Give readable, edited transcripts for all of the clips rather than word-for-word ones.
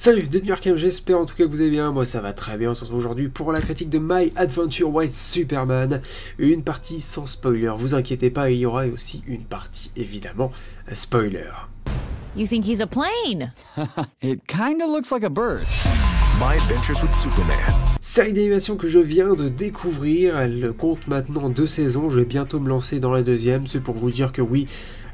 Salut Détenu Arkham, j'espère en tout cas que vous allez bien, moi ça va très bien. On se retrouve aujourd'hui pour la critique de My Adventure White Superman, une partie sans spoiler, vous inquiétez pas, il y aura aussi une partie évidemment spoiler. You think he's a plane? It kinda looks like a bird. My Adventures with Superman. Série d'animation que je viens de découvrir, elle compte maintenant 2 saisons, je vais bientôt me lancer dans la deuxième, c'est pour vous dire que oui,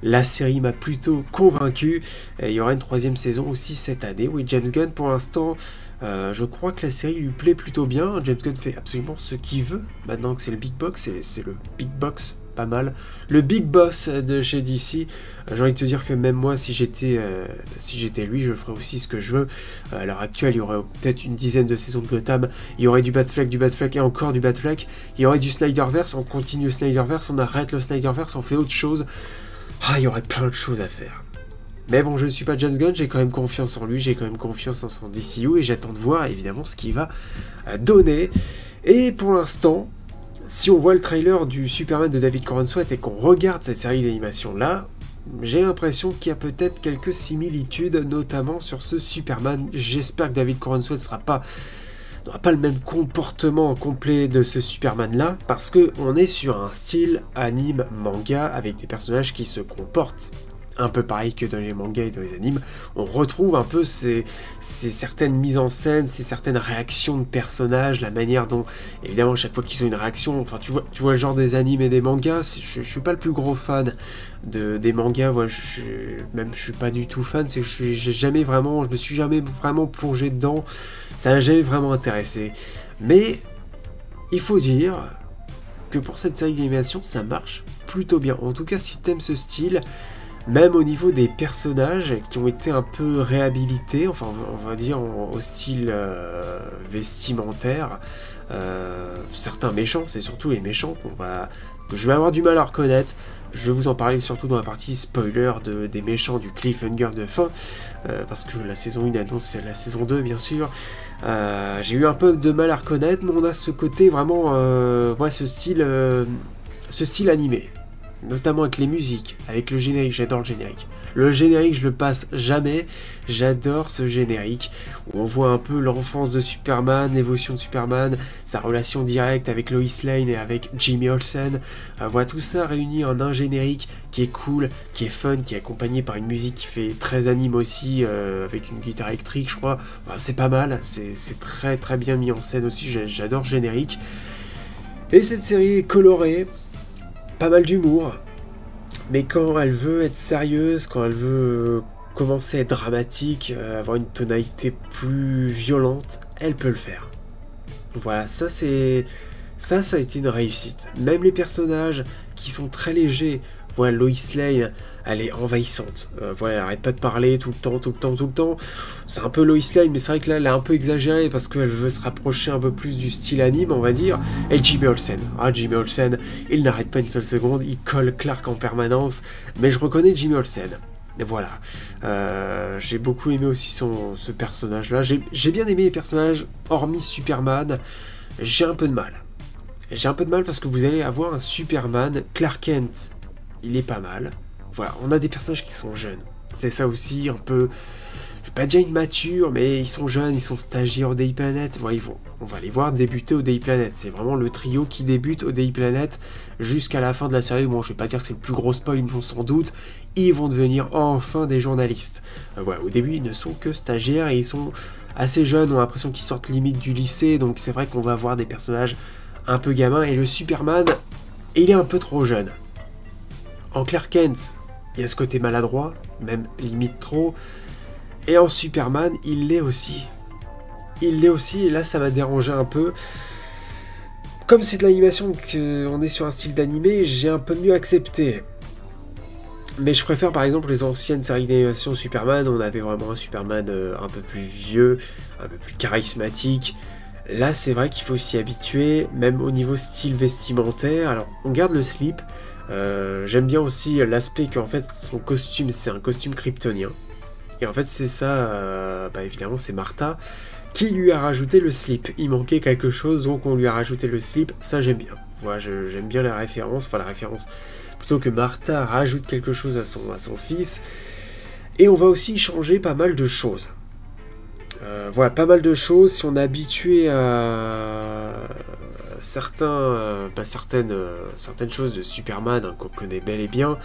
la série m'a plutôt convaincu. Et il y aura une 3e saison aussi cette année. Oui, James Gunn pour l'instant, je crois que la série lui plaît plutôt bien. James Gunn fait absolument ce qu'il veut. Maintenant que c'est le Big Box, c'est le Big Box, pas mal. Le Big Boss de chez DC. J'ai envie de te dire que même moi, si j'étais lui, je ferais aussi ce que je veux. À l'heure actuelle, il y aurait peut-être une dizaine de saisons de Gotham. Il y aurait du Batfleck et encore du Batfleck. Il y aurait du Snyderverse. On continue le Snyderverse, on arrête le Snyderverse, on fait autre chose. Ah, il y aurait plein de choses à faire. Mais bon, je ne suis pas James Gunn, j'ai quand même confiance en lui, j'ai quand même confiance en son DCU et j'attends de voir évidemment ce qu'il va donner. Et pour l'instant, si on voit le trailer du Superman de David Corenswet et qu'on regarde cette série d'animation là, j'ai l'impression qu'il y a peut-être quelques similitudes, notamment sur ce Superman. J'espère que David Corenswet n'aura pas le même comportement complet de ce Superman là, parce que on est sur un style anime manga avec des personnages qui se comportent un peu pareil que dans les mangas et dans les animes. On retrouve un peu ces certaines mises en scène, ces certaines réactions de personnages, la manière dont, évidemment, chaque fois qu'ils ont une réaction, enfin tu vois le genre des animes et des mangas. Je suis pas le plus gros fan des mangas, voilà, je suis pas du tout fan, c'est que je me suis jamais vraiment plongé dedans, ça m'a jamais vraiment intéressé. Mais il faut dire que pour cette série d'animation, ça marche plutôt bien. En tout cas, si t'aimes ce style, même au niveau des personnages qui ont été un peu réhabilités, enfin on va dire au style vestimentaire, certains méchants, c'est surtout les méchants que je vais avoir du mal à reconnaître. Je vais vous en parler surtout dans la partie spoiler des méchants du cliffhanger de fin, parce que la saison 1 annonce la saison 2 bien sûr. J'ai eu un peu de mal à reconnaître, mais on a ce côté vraiment, ce style animé. Notamment avec les musiques, avec le générique, j'adore le générique. Le générique, je le passe jamais, j'adore ce générique, où on voit un peu l'enfance de Superman, l'évolution de Superman, sa relation directe avec Lois Lane et avec Jimmy Olsen. On voit tout ça réuni en un générique qui est cool, qui est fun, qui est accompagné par une musique qui fait très anime aussi, avec une guitare électrique je crois. Enfin, c'est pas mal, c'est très très bien mis en scène aussi, j'adore le générique. Et cette série est colorée, pas mal d'humour, mais quand elle veut être sérieuse, quand elle veut commencer à être dramatique, avoir une tonalité plus violente, elle peut le faire. Voilà, ça a été une réussite. Même les personnages qui sont très légers, voilà, Lois Lane, elle est envahissante. Voilà, elle arrête pas de parler tout le temps. C'est un peu Lois Lane, mais c'est vrai que là, elle est un peu exagérée parce qu'elle veut se rapprocher un peu plus du style anime, on va dire. Et Jimmy Olsen. Ah, Jimmy Olsen, il n'arrête pas une seule seconde, il colle Clark en permanence. Mais je reconnais Jimmy Olsen. Et voilà. J'ai beaucoup aimé aussi ce personnage-là. J'ai bien aimé les personnages, hormis Superman. J'ai un peu de mal. J'ai un peu de mal parce que vous allez avoir un Superman, Clark Kent. Il est pas mal. Voilà, on a des personnages qui sont jeunes. C'est ça aussi, un peu, je vais pas dire immature, mais ils sont jeunes, ils sont stagiaires au Daily Planet. Voilà, on va les voir débuter au Daily Planet. C'est vraiment le trio qui débute au Daily Planet jusqu'à la fin de la série. Bon, je vais pas dire que c'est le plus gros spoil, mais sans doute, ils vont devenir enfin des journalistes. Voilà, au début, ils ne sont que stagiaires et ils sont assez jeunes. On a l'impression qu'ils sortent limite du lycée, donc c'est vrai qu'on va avoir des personnages un peu gamins. Et le Superman, il est un peu trop jeune. En Clark Kent, il y a ce côté maladroit, même limite trop. Et en Superman, il l'est aussi. Il l'est aussi, et là ça m'a dérangé un peu. Comme c'est de l'animation, qu'on est sur un style d'animé, j'ai un peu mieux accepté. Mais je préfère par exemple les anciennes séries d'animation Superman, on avait vraiment un Superman un peu plus vieux, un peu plus charismatique. Là c'est vrai qu'il faut s'y habituer, même au niveau style vestimentaire. Alors on garde le slip. J'aime bien aussi l'aspect qu'en fait son costume c'est un costume kryptonien et en fait c'est ça, évidemment c'est Martha qui lui a rajouté le slip, il manquait quelque chose donc on lui a rajouté le slip, ça j'aime bien. Voilà, j'aime bien la référence, plutôt que Martha rajoute quelque chose à son fils. Et on va aussi changer pas mal de choses. Voilà, pas mal de choses. Si on est habitué à certaines choses de Superman hein, qu'on connaît bel et bien,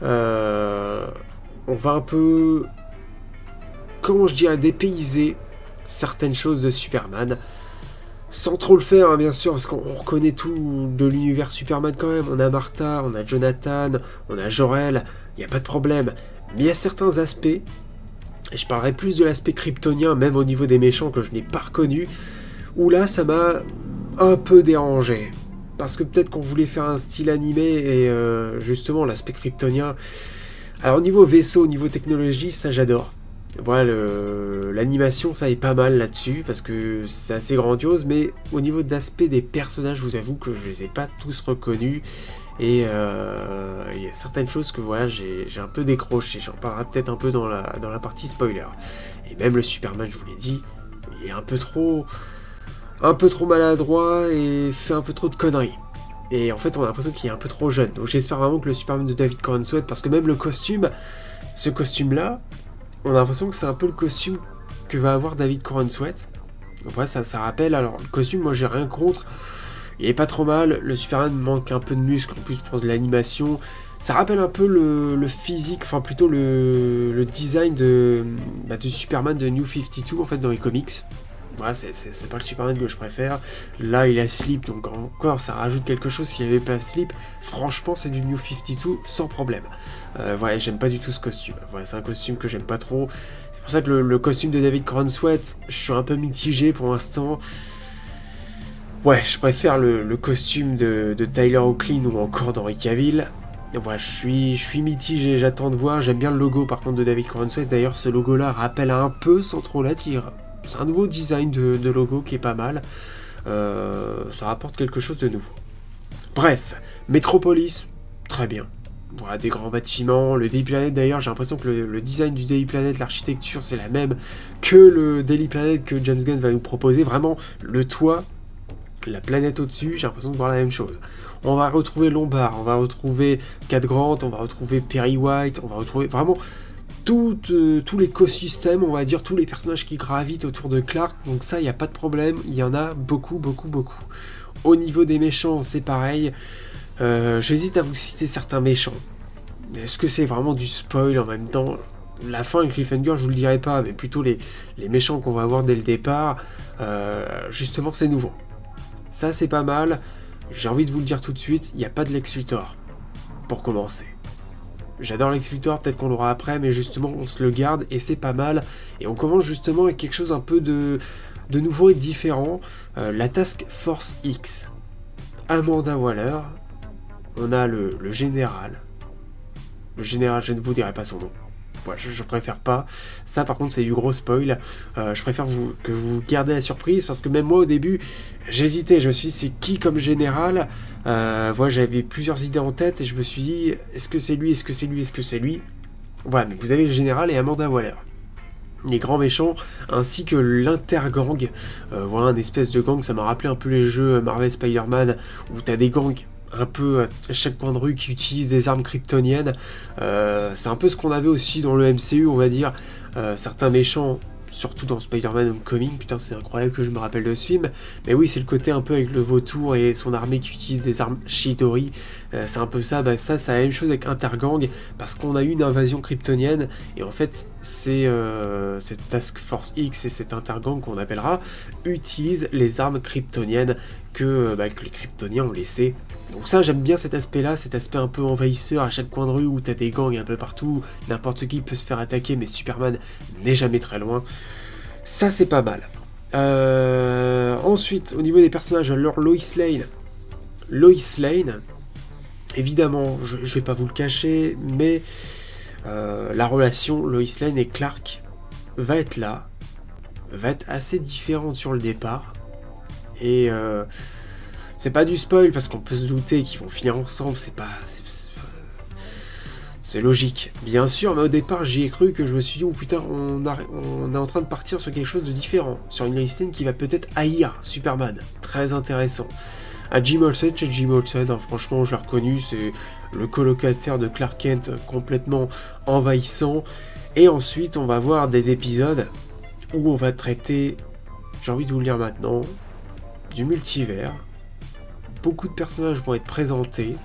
on va un peu, comment je dirais, dépayser certaines choses de Superman. Sans trop le faire, hein, bien sûr, parce qu'on reconnaît tout de l'univers Superman quand même. On a Martha, on a Jonathan, on a Jor-El, il n'y a pas de problème. Mais il y a certains aspects, et je parlerai plus de l'aspect kryptonien, même au niveau des méchants que je n'ai pas reconnu, où là, ça m'a un peu dérangé. Parce que peut-être qu'on voulait faire un style animé, et justement, l'aspect kryptonien... Alors, au niveau vaisseau, au niveau technologie, ça j'adore. Voilà, l'animation, ça est pas mal là-dessus, parce que c'est assez grandiose, mais au niveau d'aspect des personnages, je vous avoue que je les ai pas tous reconnus, et il y a certaines choses que voilà, j'ai un peu décroché, j'en parlerai peut-être un peu dans la partie spoiler. Et même le Superman, je vous l'ai dit, il est un peu trop maladroit, et fait un peu trop de conneries. Et en fait, on a l'impression qu'il est un peu trop jeune, donc j'espère vraiment que le Superman de David Corenswet, parce que même le costume, ce costume-là, on a l'impression que c'est un peu le costume que va avoir David Corenswet. Ouais, ça rappelle, alors le costume, moi j'ai rien contre, il est pas trop mal, le Superman manque un peu de muscle, en plus pour de l'animation, ça rappelle un peu le physique, enfin plutôt le design de Superman de New 52 en fait dans les comics. Voilà, c'est pas le Superman que je préfère. Là, il a slip, donc encore, ça rajoute quelque chose. S'il avait pas slip, franchement, c'est du New 52 sans problème. Voilà, j'aime pas du tout ce costume. Voilà, c'est un costume que j'aime pas trop. C'est pour ça que le costume de David Corenswet, je suis un peu mitigé pour l'instant. Ouais, je préfère le costume de Tyler Hoechlin ou encore d'Henry Cavill. Voilà, je suis mitigé, j'attends de voir. J'aime bien le logo par contre de David Corenswet. D'ailleurs, ce logo-là rappelle un peu, sans trop l'attirer. C'est un nouveau design de logo qui est pas mal. Ça rapporte quelque chose de nouveau. Bref, Metropolis, très bien. Voilà, des grands bâtiments. Le Daily Planet d'ailleurs, j'ai l'impression que le design du Daily Planet, l'architecture, c'est la même que le Daily Planet que James Gunn va nous proposer. Vraiment, le toit, la planète au-dessus, j'ai l'impression de voir la même chose. On va retrouver Lombard, on va retrouver Cat Grant, on va retrouver Perry White, on va retrouver vraiment... tout l'écosystème, on va dire, tous les personnages qui gravitent autour de Clark, donc ça, il n'y a pas de problème, il y en a beaucoup. Au niveau des méchants, c'est pareil, j'hésite à vous citer certains méchants. Est-ce que c'est vraiment du spoil en même temps? La fin, et Cliffhanger, je vous le dirai pas, mais plutôt les méchants qu'on va avoir dès le départ, justement, c'est nouveau. Ça, c'est pas mal, j'ai envie de vous le dire tout de suite, il n'y a pas de Lex Luthor, pour commencer. J'adore Lex Luthor, peut-être qu'on l'aura après, mais justement on se le garde et c'est pas mal. Et on commence justement avec quelque chose un peu de nouveau et de différent. La Task Force X. Amanda Waller. On a le général. Le général, je ne vous dirai pas son nom. Ouais, je préfère pas. Ça par contre c'est du gros spoil. Je préfère que vous gardez la surprise parce que même moi au début j'hésitais. Je me suis dit c'est qui comme général. Voilà, j'avais plusieurs idées en tête et je me suis dit est-ce que c'est lui, est-ce que c'est lui, est-ce que c'est lui. Voilà, mais vous avez le général et Amanda Waller. Les grands méchants ainsi que l'intergang. Voilà, un espèce de gang, ça m'a rappelé un peu les jeux Marvel Spider-Man où t'as des gangs un peu à chaque coin de rue qui utilisent des armes kryptoniennes. C'est un peu ce qu'on avait aussi dans le MCU, on va dire. Certains méchants, surtout dans Spider-Man Homecoming, putain c'est incroyable que je me rappelle de ce film. Mais oui, c'est le côté un peu avec le vautour et son armée qui utilise des armes Chidori. C'est un peu ça, ça c'est la même chose avec Intergang, parce qu'on a eu une invasion kryptonienne, et en fait c'est cette Task Force X et cet Intergang qu'on appellera, utilise les armes kryptoniennes que les kryptoniens ont laissées. Donc ça j'aime bien cet aspect là, cet aspect un peu envahisseur à chaque coin de rue où t'as des gangs un peu partout, n'importe qui peut se faire attaquer mais Superman n'est jamais très loin. Ça c'est pas mal. Ensuite au niveau des personnages, alors Lois Lane, évidemment je vais pas vous le cacher, mais la relation Lois Lane et Clark va être là, va être assez différente sur le départ, et c'est pas du spoil parce qu'on peut se douter qu'ils vont finir ensemble, c'est logique, bien sûr, mais au départ j'y ai cru que je me suis dit, oh putain, on est en train de partir sur quelque chose de différent, sur une Lois Lane qui va peut-être haïr Superman, très intéressant. À Jim Olsen, chez Jim Olsen, hein, franchement je l'ai reconnu, c'est le colocataire de Clark Kent complètement envahissant, et ensuite on va voir des épisodes où on va traiter, j'ai envie de vous le dire maintenant, du multivers. Beaucoup de personnages vont être présentés,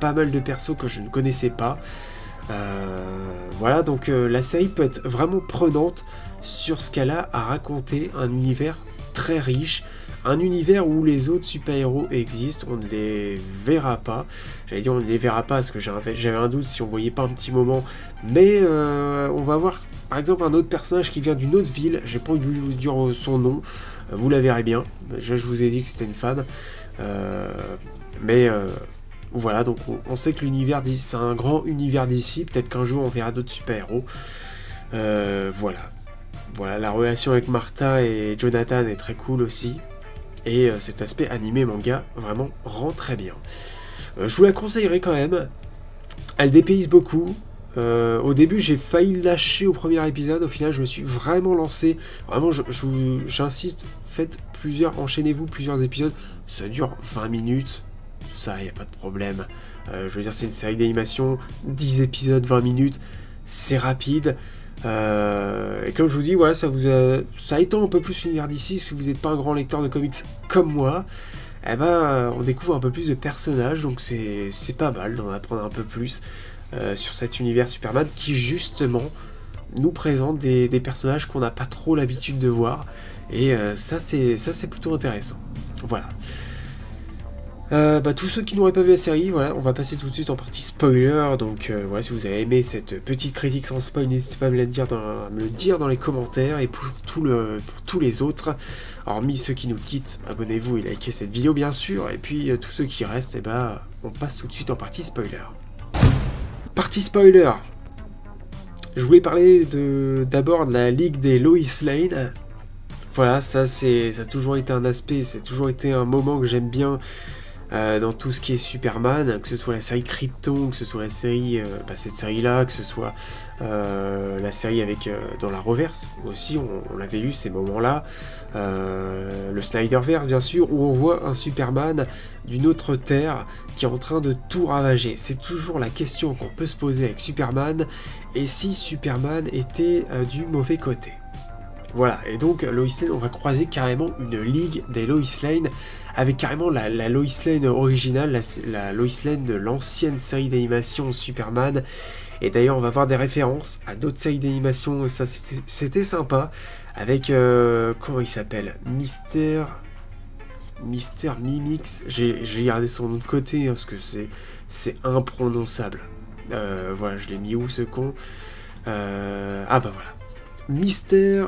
pas mal de persos que je ne connaissais pas. Voilà, donc la série peut être vraiment prenante sur ce qu'elle a à raconter, un univers très riche, un univers où les autres super-héros existent, on ne les verra pas. J'allais dire on ne les verra pas parce que j'avais un doute si on voyait pas un petit moment, mais on va voir par exemple un autre personnage qui vient d'une autre ville, j'ai pas envie de vous dire son nom, vous la verrez bien, je vous ai dit que c'était une fan, voilà, donc on sait que l'univers c'est un grand univers d'ici, peut-être qu'un jour on verra d'autres super-héros. Voilà, la relation avec Martha et Jonathan est très cool aussi. Et cet aspect animé manga vraiment rend très bien. Je vous la conseillerais quand même. Elle dépayse beaucoup. Au début j'ai failli lâcher au premier épisode. Au final je me suis vraiment lancé. Vraiment j'insiste, enchaînez-vous plusieurs épisodes. Ça dure 20 minutes. Ça, y a pas de problème. Je veux dire, c'est une série d'animation, 10 épisodes, 20 minutes, c'est rapide. Et comme je vous dis, voilà, ça étend un peu plus l'univers d'ici. Si vous n'êtes pas un grand lecteur de comics comme moi, on découvre un peu plus de personnages, donc c'est pas mal d'en apprendre un peu plus sur cet univers Superman qui justement nous présente des personnages qu'on n'a pas trop l'habitude de voir. Et ça c'est plutôt intéressant. Voilà. Tous ceux qui n'auraient pas vu la série, voilà, on va passer tout de suite en partie spoiler, donc voilà, si vous avez aimé cette petite critique sans spoil, n'hésitez pas à me le dire dans les commentaires, et pour tous les autres, hormis ceux qui nous quittent, abonnez-vous et likez cette vidéo bien sûr, et puis tous ceux qui restent, on passe tout de suite en partie spoiler. Partie spoiler. Je voulais parler d'abord de la Ligue des Lois Lane. Voilà, ça a toujours été un aspect, c'est toujours été un moment que j'aime bien dans tout ce qui est Superman, que ce soit la série Krypton, que ce soit la série, cette série-là, que ce soit la série avec dans la Reverse aussi, on l'avait eu ces moments-là, le Snyderverse bien sûr, où on voit un Superman d'une autre terre qui est en train de tout ravager. C'est toujours la question qu'on peut se poser avec Superman, et si Superman était du mauvais côté. Voilà, et donc Lois Lane, on va croiser carrément une ligue des Lois Lane, avec carrément la Lois Lane originale, la Lois Lane de l'ancienne série d'animation Superman. Et d'ailleurs on va voir des références à d'autres séries d'animation, et ça c'était sympa, avec, comment il s'appelle, Mister Mimix, j'ai gardé son nom de côté, parce que c'est imprononçable. Voilà, je l'ai mis où ce con, voilà, Mister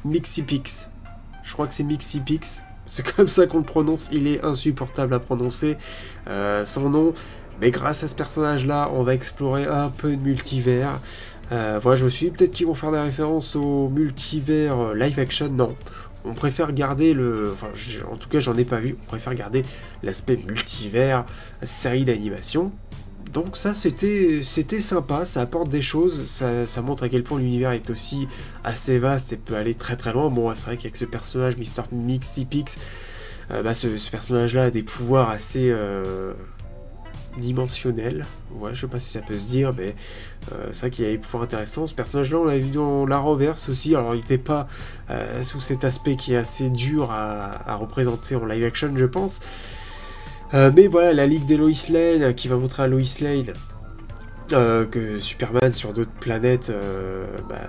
Mixipix, je crois que c'est Mixipix, c'est comme ça qu'on le prononce, il est insupportable à prononcer, son nom, mais grâce à ce personnage là, on va explorer un peu de multivers. Voilà, je me suis dit peut-être qu'ils vont faire des références au multivers live action, non, on préfère garder en tout cas j'en ai pas vu, on préfère garder l'aspect multivers, série d'animation. Donc ça c'était sympa, ça apporte des choses, ça montre à quel point l'univers est aussi assez vaste et peut aller très très loin. Bon, c'est vrai qu'avec ce personnage, Mr. Mixipix, ce personnage-là a des pouvoirs assez dimensionnels. Ouais, je sais pas si ça peut se dire, mais c'est vrai qu'il y a des pouvoirs intéressants. Ce personnage-là, on l'a vu dans la Reverse aussi, alors il n'était pas sous cet aspect qui est assez dur à représenter en live action, je pense. Mais voilà, la Ligue des Lois Lane qui va montrer à Lois Lane que Superman sur d'autres planètes,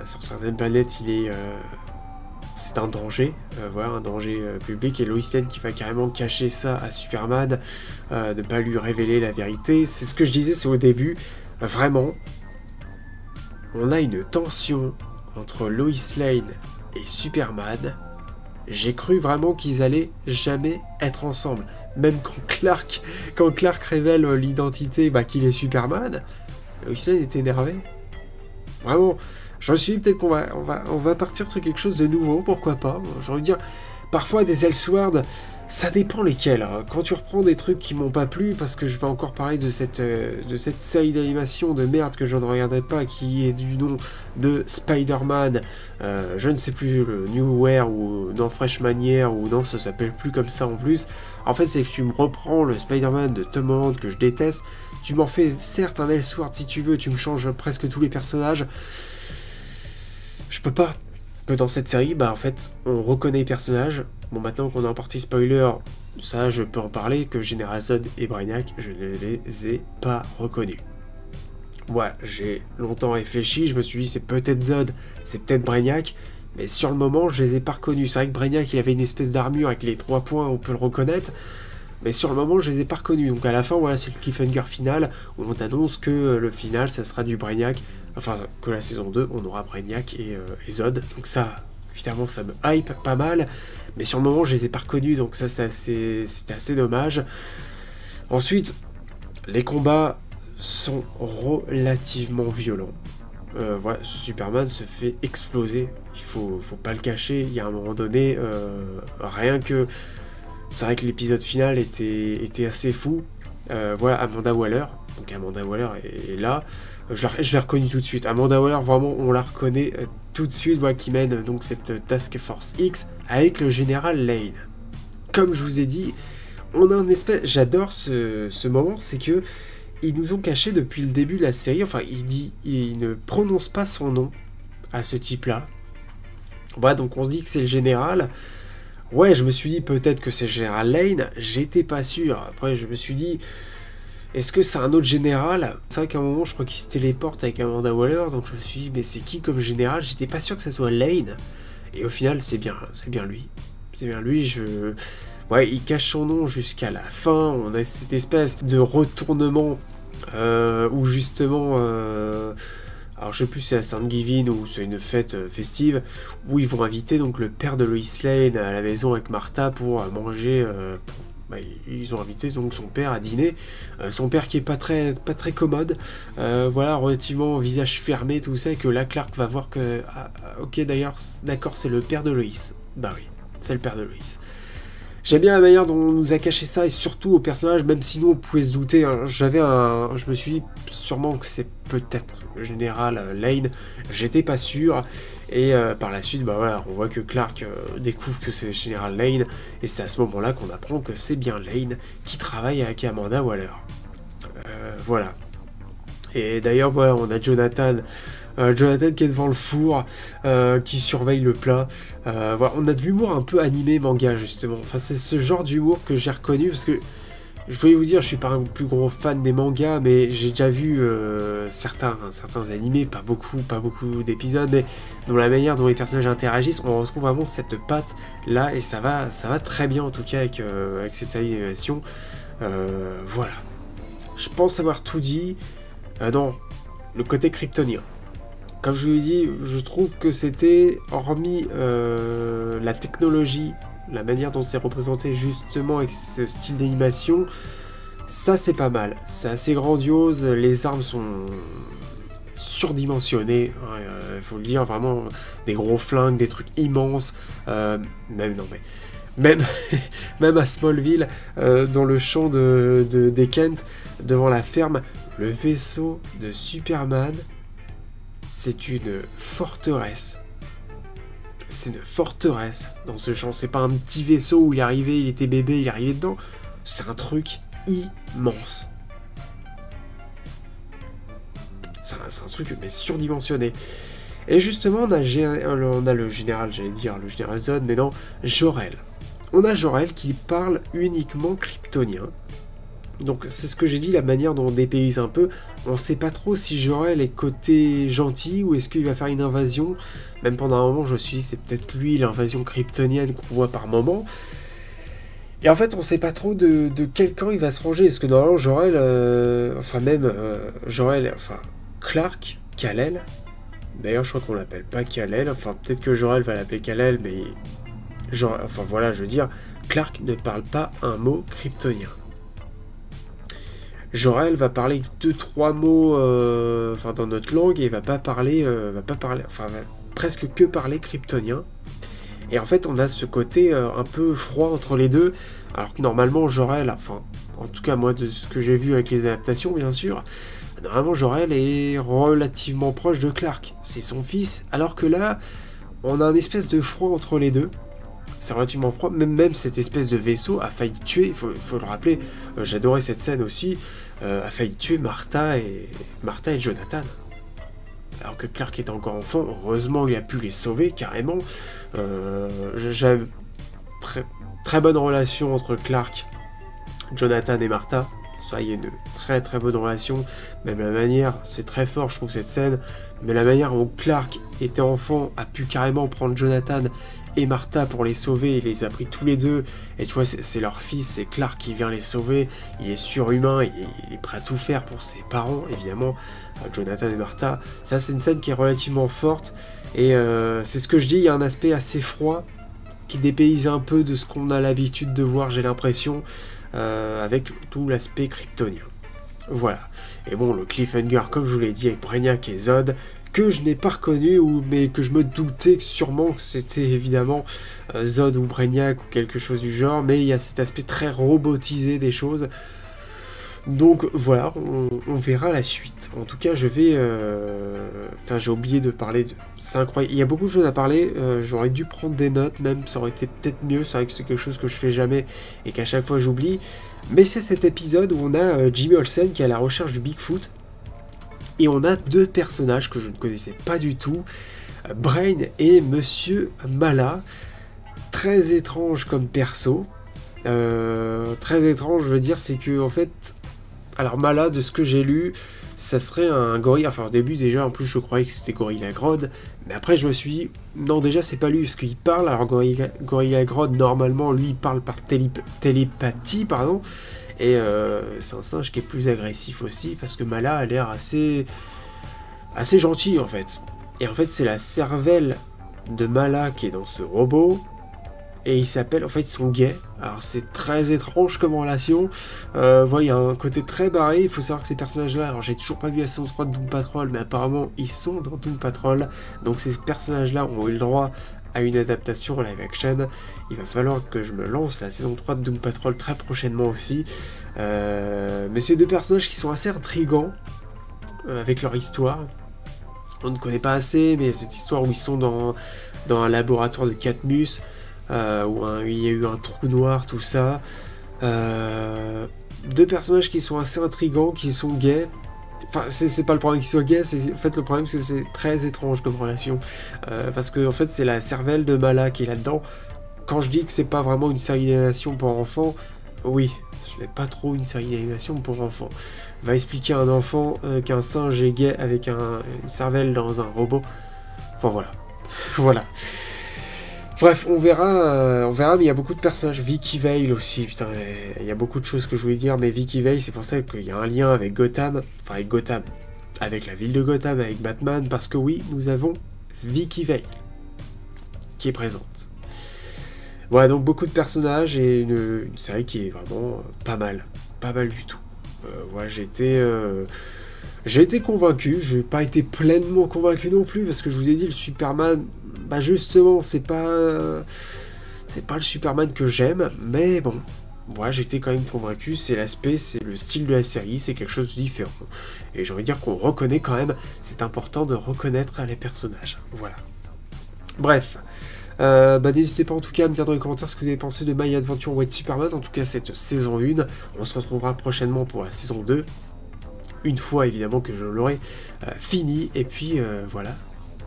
sur certaines planètes, c'est un danger, voilà, un danger public, et Lois Lane qui va carrément cacher ça à Superman, ne pas lui révéler la vérité. C'est ce que je disais, c'est au début, vraiment, on a une tension entre Lois Lane et Superman. J'ai cru vraiment qu'ils allaient jamais être ensemble. Même quand Clark révèle l'identité qu'il est Superman, Lois Lane est énervé. Vraiment, je me suis dit peut-être qu'on va partir sur quelque chose de nouveau, pourquoi pas. J'ai envie de dire, parfois des Elseworlds, ça dépend lesquels. Quand tu reprends des trucs qui m'ont pas plu, parce que je vais encore parler de cette série d'animation de merde que je ne regarderai pas, qui est du nom de Spider-Man, je ne sais plus, le Newware ou non Freshman Year, ou non, ça s'appelle plus comme ça en plus. En fait, c'est que tu me reprends le Spider-Man de Tom Holland que je déteste, tu m'en fais certes un Elseworld si tu veux, tu me changes presque tous les personnages. Je peux pas. que dans cette série, bah en fait, on reconnaît les personnages. Bon, maintenant qu'on est en partie spoiler, ça je peux en parler, que General Zod et Brainiac, je ne les ai pas reconnus. Ouais, j'ai longtemps réfléchi, je me suis dit c'est peut-être Zod, c'est peut-être Brainiac, mais sur le moment je les ai pas reconnus. C'est vrai que Brainiac il avait une espèce d'armure avec les 3 points, on peut le reconnaître, mais sur le moment je les ai pas reconnus. Donc à la fin, voilà, c'est le cliffhanger final, où on t'annonce que le final ça sera du Brainiac, enfin que la saison 2 on aura Brainiac et Zod, donc ça, évidemment ça me hype pas mal, mais sur le moment je les ai pas reconnus, donc ça c'était assez dommage. Ensuite, les combats sont relativement violents. Voilà, Superman se fait exploser, il faut pas le cacher. Il y a un moment donné, rien que... C'est vrai que l'épisode final était assez fou. Voilà, Amanda Waller, donc Amanda Waller est là, je l'ai reconnue tout de suite. Amanda Waller, vraiment, on la reconnaît tout de suite, voilà, qui mène donc cette Task Force X avec le général Lane. Comme je vous ai dit, on a un espèce... J'adore ce moment, c'est que ils nous ont caché depuis le début de la série, enfin il ne prononce pas son nom à ce type-là. Voilà, donc on se dit que c'est le général. Ouais, je me suis dit peut-être que c'est le général Lane, j'étais pas sûr. Après je me suis dit, est-ce que c'est un autre général? C'est vrai qu'à un moment je crois qu'il se téléporte avec Amanda Waller, donc je me suis dit, mais c'est qui comme général? J'étais pas sûr que ça soit Lane. Et au final c'est bien lui. C'est bien lui, ouais, il cache son nom jusqu'à la fin. On a cette espèce de retournement où justement, alors je sais plus si c'est à Thanksgiving ou c'est une fête festive, où ils vont inviter donc le père de Lois Lane à la maison avec Martha pour manger. Ils ont invité donc son père à dîner. Son père qui est pas très commode, voilà, relativement visage fermé, tout ça, et que là Clark va voir que ok, d'accord, c'est le père de Lois. Bah oui, c'est le père de Lois. J'aime bien la manière dont on nous a caché ça, et surtout au personnage, même si nous on pouvait se douter, hein. Je me suis dit sûrement que c'est peut-être le général Lane, j'étais pas sûr, et par la suite, bah voilà, on voit que Clark découvre que c'est le général Lane, et c'est à ce moment-là qu'on apprend que c'est bien Lane qui travaille avec Amanda Waller. Voilà. Et d'ailleurs, voilà, on a Jonathan qui est devant le four, qui surveille le plat. Voilà, on a de l'humour un peu animé manga, justement. Enfin, c'est ce genre d'humour que j'ai reconnu, parce que je voulais vous dire, je suis pas un plus gros fan des mangas, mais j'ai déjà vu certains animés, pas beaucoup d'épisodes, mais dans la manière dont les personnages interagissent, on retrouve vraiment cette patte là, et ça va très bien en tout cas avec cette série d'animation. Voilà. Je pense avoir tout dit. Non, le côté kryptonien. Comme je vous l'ai dit, je trouve que c'était, hormis la technologie, la manière dont c'est représenté justement avec ce style d'animation, ça c'est pas mal. C'est assez grandiose, les armes sont surdimensionnées, faut le dire, vraiment des gros flingues, des trucs immenses, même à Smallville, dans le champ des Kent, devant la ferme, le vaisseau de Superman, c'est une forteresse. C'est une forteresse dans ce champ. C'est pas un petit vaisseau où il est arrivé, il était bébé, il est arrivé dedans. C'est un truc immense. C'est un truc mais surdimensionné. Et justement, on a le général, j'allais dire le général Zod, mais non, Jor-El. On a Jor-El qui parle uniquement kryptonien. Donc c'est ce que j'ai dit, la manière dont on dépayse un peu. On sait pas trop si Jor-El est côté gentil ou est-ce qu'il va faire une invasion. Même pendant un moment je me suis dit c'est peut-être lui l'invasion kryptonienne qu'on voit par moment. Et en fait on sait pas trop de quel camp il va se ranger. Est-ce que normalement Jor-El, Clark, Kal-El. D'ailleurs je crois qu'on l'appelle pas Kal-El. Enfin peut-être que Jor-El va l'appeler Kal-El, mais voilà, je veux dire, Clark ne parle pas un mot kryptonien. Jor-El va parler 2-3 mots dans notre langue et va presque que parler kryptonien. Et en fait on a ce côté un peu froid entre les deux, alors que normalement Jor-El, en tout cas moi de ce que j'ai vu avec les adaptations bien sûr, normalement Jor-El est relativement proche de Clark, c'est son fils, alors que là on a un espèce de froid entre les deux. C'est relativement froid, même cette espèce de vaisseau a failli tuer, il faut le rappeler, j'adorais cette scène aussi, a failli tuer Martha et Jonathan. alors que Clark était encore enfant. Heureusement, il a pu les sauver, carrément. J'ai très bonne relation entre Clark, Jonathan et Martha. Ça, il y a une très très bonne relation. Même la manière, c'est très fort, je trouve, cette scène. Mais la manière où Clark était enfant a pu carrément prendre Jonathan et Martha pour les sauver, il les a pris tous les deux, et tu vois, c'est leur fils, c'est Clark qui vient les sauver, il est surhumain, il est prêt à tout faire pour ses parents, évidemment, Jonathan et Martha. Ça, c'est une scène qui est relativement forte, et c'est ce que je dis, il y a un aspect assez froid, qui dépayse un peu de ce qu'on a l'habitude de voir, j'ai l'impression, avec tout l'aspect kryptonien. Voilà. Et bon, le cliffhanger, comme je vous l'ai dit, avec Brainiac et Zod, que je n'ai pas reconnu, mais que je me doutais que sûrement c'était évidemment Zod ou Brainiac ou quelque chose du genre, mais il y a cet aspect très robotisé des choses. Donc voilà, on verra la suite. En tout cas, je vais... Enfin, j'ai oublié de parler de... C'est incroyable. Il y a beaucoup de choses à parler. J'aurais dû prendre des notes même. Ça aurait été peut-être mieux. C'est vrai que c'est quelque chose que je fais jamais et qu'à chaque fois j'oublie. Mais c'est cet épisode où on a Jimmy Olsen qui est à la recherche du Bigfoot. Et on a deux personnages que je ne connaissais pas du tout. Brain et Monsieur Mala. Très étrange comme perso. Très étrange, je veux dire, c'est que en fait... Alors Mala, de ce que j'ai lu, ça serait un gorille. Enfin au début déjà, en plus je croyais que c'était Gorilla Grodd. Mais après je me suis dit, non déjà c'est pas lui, parce qu'il parle. Alors Gorilla Grodd, normalement, lui il parle par télépathie, pardon. Et c'est un singe qui est plus agressif aussi, parce que Mala a l'air assez gentil en fait. Et en fait c'est la cervelle de Mala qui est dans ce robot. Et ils s'appellent, en fait, ils sont gays. Alors c'est très étrange comme relation. Voilà, il y a un côté très barré. Il faut savoir que ces personnages-là, alors j'ai toujours pas vu la saison 3 de Doom Patrol, mais apparemment ils sont dans Doom Patrol. Donc ces personnages-là ont eu le droit à une adaptation en live action. Il va falloir que je me lance la saison 3 de Doom Patrol très prochainement aussi. Mais c'est deux personnages qui sont assez intrigants avec leur histoire. On ne connaît pas assez, mais cette histoire où ils sont dans un laboratoire de Cadmus. Où il y a eu un trou noir, tout ça. Deux personnages qui sont assez intrigants, qui sont gays. Enfin, c'est pas le problème qu'ils soient gays, c'est en fait le problème c'est que c'est très étrange comme relation. Parce que en fait c'est la cervelle de Mala qui est là-dedans. Quand je dis que c'est pas vraiment une série d'animation pour enfants, oui, ce n'est pas trop une série d'animation pour enfants. Va expliquer à un enfant qu'un singe est gay avec une cervelle dans un robot. Enfin voilà. Voilà. Bref, on verra, mais il y a beaucoup de personnages. Vicky Vale aussi, putain, il y a beaucoup de choses que je voulais dire, mais Vicky Vale, c'est pour ça qu'il y a un lien avec Gotham, enfin avec Gotham, avec la ville de Gotham, avec Batman, parce que oui, nous avons Vicky Vale qui est présente. Voilà, donc beaucoup de personnages et une série qui est vraiment pas mal du tout. Voilà, j'ai été convaincu, je n'ai pas été pleinement convaincu non plus, parce que je vous ai dit, le Superman, bah justement, c'est pas le Superman que j'aime, mais bon, voilà, j'étais quand même convaincu, c'est l'aspect, c'est le style de la série, c'est quelque chose de différent. Et j'ai envie de dire qu'on reconnaît quand même, c'est important de reconnaître les personnages, voilà. Bref, n'hésitez pas en tout cas à me dire dans les commentaires ce que vous avez pensé de My Adventure White Superman, en tout cas cette saison 1, on se retrouvera prochainement pour la saison 2, une fois évidemment que je l'aurai fini, et puis voilà,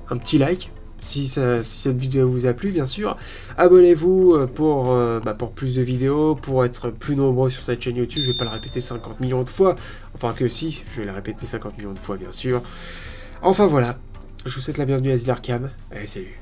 un petit like si cette vidéo vous a plu bien sûr, abonnez-vous pour plus de vidéos, pour être plus nombreux sur cette chaîne YouTube, je vais pas le répéter 50 millions de fois, enfin que si, je vais le répéter 50 millions de fois bien sûr, enfin voilà, je vous souhaite la bienvenue à Asile Arkham, allez salut.